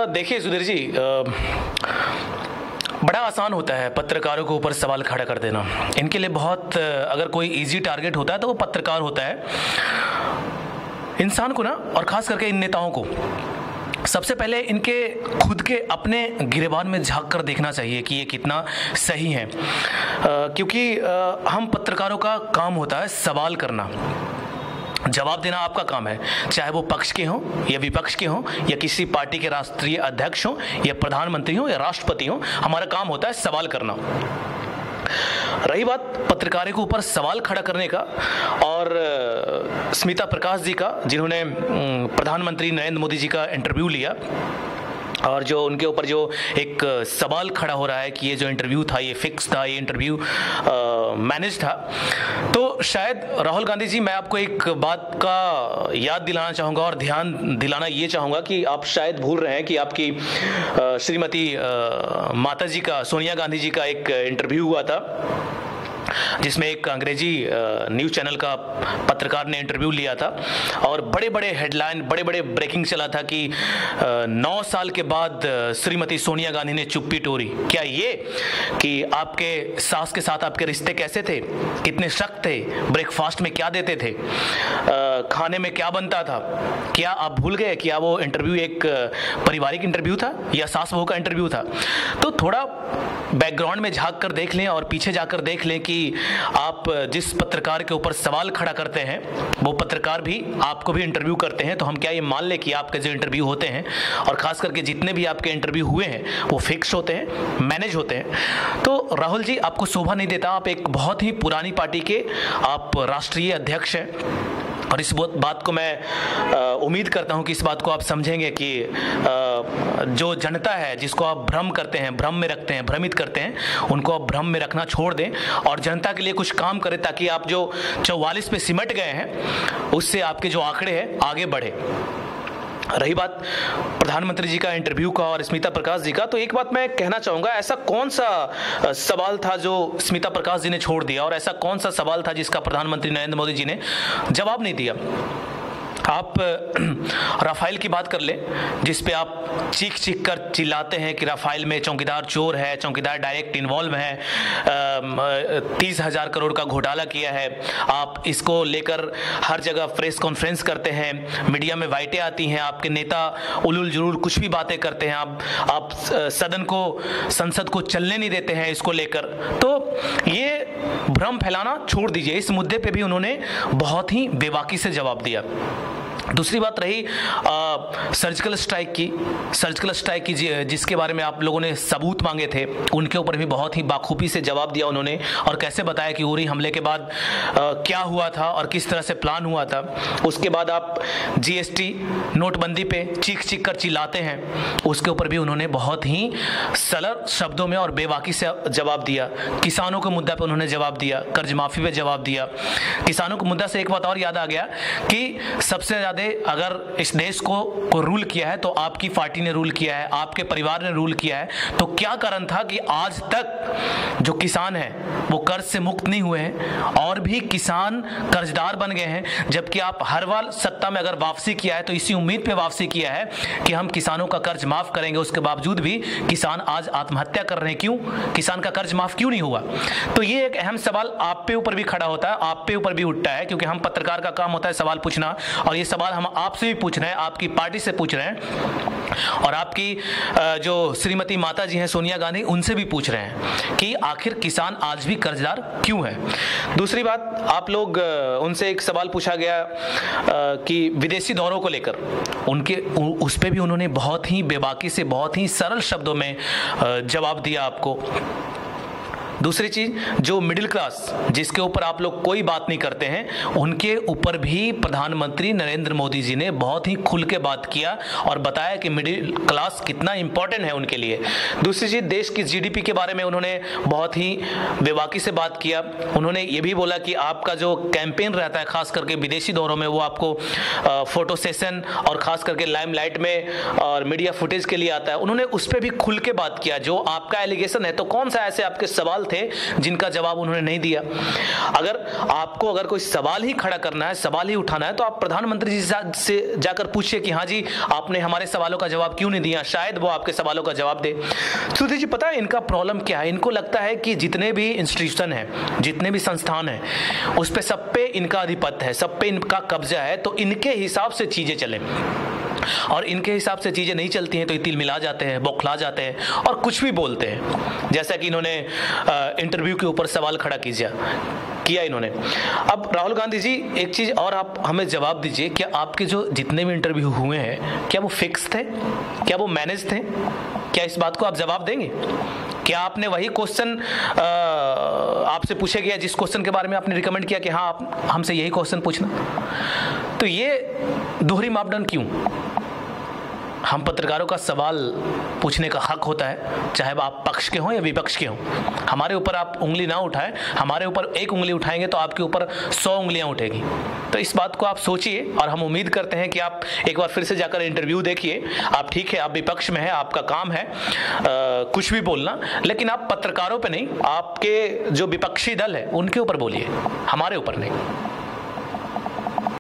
देखिए सुधीर जी, बड़ा आसान होता है पत्रकारों के ऊपर सवाल खड़ा कर देना। इनके लिए बहुत अगर कोई इजी टारगेट होता है तो वो पत्रकार होता है। इंसान को ना, और खास करके इन नेताओं को, सबसे पहले इनके खुद के अपने गिरेबान में झांक कर देखना चाहिए कि ये कितना सही है, क्योंकि हम पत्रकारों का काम होता है सवाल करना, जवाब देना आपका काम है, चाहे वो पक्ष के हों या विपक्ष के हों या किसी पार्टी के राष्ट्रीय अध्यक्ष हों या प्रधानमंत्री हों या राष्ट्रपति हों। हमारा काम होता है सवाल करना। रही बात पत्रकारों के ऊपर सवाल खड़ा करने का और स्मिता प्रकाश जी का, जिन्होंने प्रधानमंत्री नरेंद्र मोदी जी का इंटरव्यू लिया और जो उनके ऊपर जो एक सवाल खड़ा हो रहा है कि ये जो इंटरव्यू था ये फिक्स था, ये इंटरव्यू मैनेज था, तो शायद राहुल गांधी जी, मैं आपको एक बात का याद दिलाना चाहूँगा और ध्यान दिलाना ये चाहूँगा कि आप शायद भूल रहे हैं कि आपकी श्रीमती माता जी का, सोनिया गांधी जी का एक इंटरव्यू हुआ था, जिसमें एक अंग्रेजी न्यूज़ चैनल का पत्रकार ने इंटरव्यू लिया था और बड़े बड़े हेडलाइन, बड़े बड़े ब्रेकिंग चला था कि 9 साल के बाद श्रीमती सोनिया गांधी ने चुप्पी तोड़ी। क्या ये कि आपके सास के साथ आपके रिश्ते कैसे थे, कितने सख्त थे, ब्रेकफास्ट में क्या देते थे, खाने में क्या बनता था, क्या आप भूल गए कि वो इंटरव्यू एक पारिवारिक इंटरव्यू था या सास बहू का इंटरव्यू था? तो थोड़ा बैकग्राउंड में झांक कर देख लें और पीछे जाकर देख लें कि आप जिस पत्रकार के ऊपर सवाल खड़ा करते हैं वो पत्रकार भी आपको भी इंटरव्यू करते हैं। तो हम क्या ये मान लें कि आपके जो इंटरव्यू होते हैं, और खास करके जितने भी आपके इंटरव्यू हुए हैं, वो फिक्स होते हैं, मैनेज होते हैं? तो राहुल जी, आपको शोभा नहीं देता। आप एक बहुत ही पुरानी पार्टी के आप राष्ट्रीय अध्यक्ष हैं और इस बात को मैं उम्मीद करता हूं कि इस बात को आप समझेंगे कि जो जनता है जिसको आप भ्रम करते हैं, भ्रम में रखते हैं, भ्रमित करते हैं, उनको आप भ्रम में रखना छोड़ दें और जनता के लिए कुछ काम करें, ताकि आप जो 44 पे सिमट गए हैं उससे आपके जो आंकड़े हैं आगे बढ़े। रही बात प्रधानमंत्री जी का इंटरव्यू का और स्मिता प्रकाश जी का, तो एक बात मैं कहना चाहूंगा, ऐसा कौन सा सवाल था जो स्मिता प्रकाश जी ने छोड़ दिया और ऐसा कौन सा सवाल था जिसका प्रधानमंत्री नरेंद्र मोदी जी ने जवाब नहीं दिया? आप राफेल की बात कर लें, जिस पे आप चीख चीख कर चिल्लाते हैं कि राफेल में चौकीदार चोर है, चौकीदार डायरेक्ट इन्वॉल्व है, 30,000 करोड़ का घोटाला किया है। आप इसको लेकर हर जगह प्रेस कॉन्फ्रेंस करते हैं, मीडिया में वाइटें आती हैं, आपके नेता उलूल जुलूल कुछ भी बातें करते हैं, आप सदन को, संसद को चलने नहीं देते हैं इसको लेकर। तो ये भ्रम फैलाना छोड़ दीजिए। इस मुद्दे पे भी उन्होंने बहुत ही बेबाकी से जवाब दिया। दूसरी बात रही सर्जिकल स्ट्राइक की, जिसके बारे में आप लोगों ने सबूत मांगे थे, उनके ऊपर भी बहुत ही बाखूबी से जवाब दिया उन्होंने और कैसे बताया कि उरी हमले के बाद क्या हुआ था और किस तरह से प्लान हुआ था। उसके बाद आप जीएसटी नोटबंदी पे चीख चीख कर चिल्लाते हैं, उसके ऊपर भी उन्होंने बहुत ही सरल शब्दों में और बेबाकी से जवाब दिया। किसानों के मुद्दा पे उन्होंने जवाब दिया, कर्ज माफी पे जवाब दिया। किसानों के मुद्दा से एक बात और याद आ गया कि सबसे ज्यादा अगर इस देश को रूल किया है तो आपकी पार्टी ने रूल किया है, आपके परिवार ने रूल किया है। तो क्या कारण था कि आज तक जो किसान हैं वो कर्ज से मुक्त नहीं हुए हैं और भी किसान कर्जदार बन गए हैं, जबकि आप हर बार सत्ता में अगर वापसी किया है तो इसी उम्मीद पे वापसी किया है कि हम किसानों का कर्ज माफ करेंगे। उसके बावजूद भी किसान आज आत्महत्या कर रहे हैं। क्यों? किसान का कर्ज माफ क्यों नहीं हुआ? तो ये एक अहम सवाल आप पे ऊपर भी खड़ा होता है, आप पे ऊपर भी उठता है, क्योंकि हम पत्रकार का काम होता है सवाल पूछना, और ये सवाल हम आपसे भी पूछ रहे हैं, आपकी पार्टी से पूछ रहे हैं और आपकी जो श्रीमती माता जी हैं सोनिया गांधी, उनसे भी पूछ रहे हैं कि आखिर किसान आज भी कर्जदार क्यों है। दूसरी बात, आप लोग उनसे एक सवाल पूछा गया कि विदेशी दौरों को लेकर, उनके उस पे भी उन्होंने बहुत ही बेबाकी से, बहुत ही सरल शब्दों में जवाब दिया आपको। दूसरी चीज, जो मिडिल क्लास जिसके ऊपर आप लोग कोई बात नहीं करते हैं, उनके ऊपर भी प्रधानमंत्री नरेंद्र मोदी जी ने बहुत ही खुल के बात किया और बताया कि मिडिल क्लास कितना इंपॉर्टेंट है उनके लिए। दूसरी चीज, देश की जीडीपी के बारे में उन्होंने बहुत ही बेबाकी से बात किया। उन्होंने ये भी बोला कि आपका जो कैंपेन रहता है खास करके विदेशी दौरों में, वो आपको फोटो सेशन और खास करके लाइमलाइट में और मीडिया फुटेज के लिए आता है। उन्होंने उस पर भी खुल के बात किया। जो आपका एलिगेशन है, तो कौन सा ऐसे आपके सवाल थे जिनका जवाब उन्होंने नहीं दिया। अगर कोई सवाल ही खड़ा करना है, सवाल ही उठाना है, तो आप प्रधानमंत्री जी से जाकर पूछिए कि हाँ जी आपने हमारे सवालों का जवाब क्यों नहीं दिया, शायद वो आपके सवालों का जवाब दे। सुधीर जी, पता है इनका प्रॉब्लम क्या है? इनको लगता है कि जितने भी इंस्टीट्यूशन है, जितने भी संस्थान है, उस पे सब पे इनका अधिपत्य है, सब पे इनका कब्जा है, तो इनके हिसाब से चीजें चले, और इनके हिसाब से चीजें नहीं चलती हैं तो ये तिलमिला जाते हैं, बौखला जाते हैं और कुछ भी बोलते हैं। जैसा कि इन्होंने इंटरव्यू के ऊपर सवाल खड़ा किया इन्होंने। अब राहुल गांधी जी, एक चीज और आप हमें जवाब दीजिए, क्या आपके जो जितने भी इंटरव्यू हुए हैं, क्या वो फिक्स थे, क्या वो मैनेज थे? क्या इस बात को आप जवाब देंगे? क्या आपने वही क्वेश्चन आपसे पूछे गया जिस क्वेश्चन के बारे में आपने रिकमेंड किया कि हाँ आप हमसे यही क्वेश्चन पूछना? तो ये दोहरी मापदंड क्यों? हम पत्रकारों का सवाल पूछने का हक होता है, चाहे आप पक्ष के हों या विपक्ष के हों। हमारे ऊपर आप उंगली ना उठाएं, हमारे ऊपर एक उंगली उठाएंगे तो आपके ऊपर 100 उंगलियां उठेगी। तो इस बात को आप सोचिए, और हम उम्मीद करते हैं कि आप एक बार फिर से जाकर इंटरव्यू देखिए। आप ठीक है, आप विपक्ष में हैं, आपका काम है कुछ भी बोलना, लेकिन आप पत्रकारों पे नहीं, आपके जो विपक्षी दल है उनके ऊपर बोलिए, हमारे ऊपर नहीं।